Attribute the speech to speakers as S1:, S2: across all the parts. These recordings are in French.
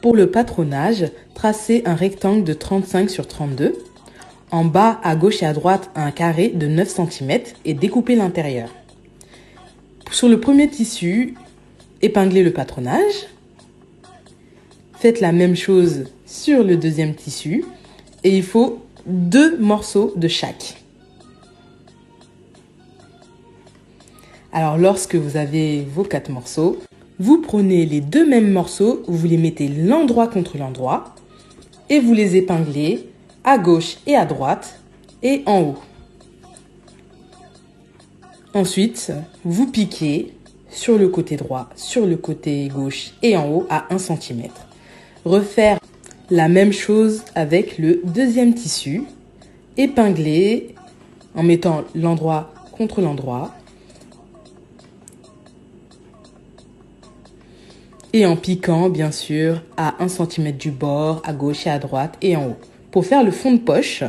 S1: Pour le patronage, tracez un rectangle de 35 sur 32. En bas, à gauche et à droite, un carré de 9 cm et découpez l'intérieur. Sur le premier tissu, épinglez le patronage. Faites la même chose sur le deuxième tissu et il faut 2 morceaux de chaque. Alors lorsque vous avez vos 4 morceaux, vous prenez les 2 mêmes morceaux, vous les mettez l'endroit contre l'endroit et vous les épinglez à gauche et à droite et en haut. Ensuite, vous piquez sur le côté droit, sur le côté gauche et en haut à 1 cm. Refaire la même chose avec le deuxième tissu. Épingler en mettant l'endroit contre l'endroit et en piquant bien sûr à 1 cm du bord, à gauche et à droite et en haut. Pour faire le fond de poche,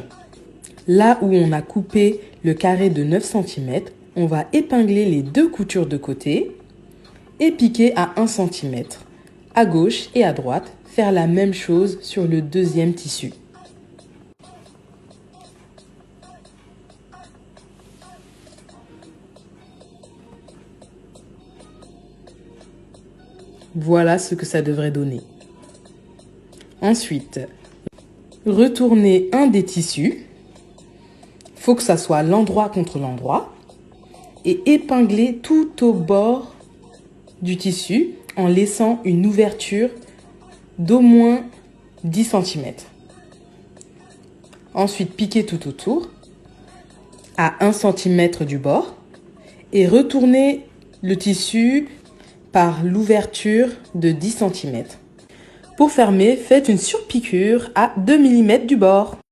S1: là où on a coupé le carré de 9 cm, on va épingler les 2 coutures de côté et piquer à 1 cm. À gauche et à droite, faire la même chose sur le deuxième tissu. Voilà ce que ça devrait donner. Ensuite, retournez un des tissus. Il faut que ça soit l'endroit contre l'endroit. Et épinglez tout au bord du tissu en laissant une ouverture d'au moins 10 cm. Ensuite, piquez tout autour à 1 cm du bord et retournez le tissu par l'ouverture de 10 cm. Pour fermer, faites une surpiqûre à 2 mm du bord.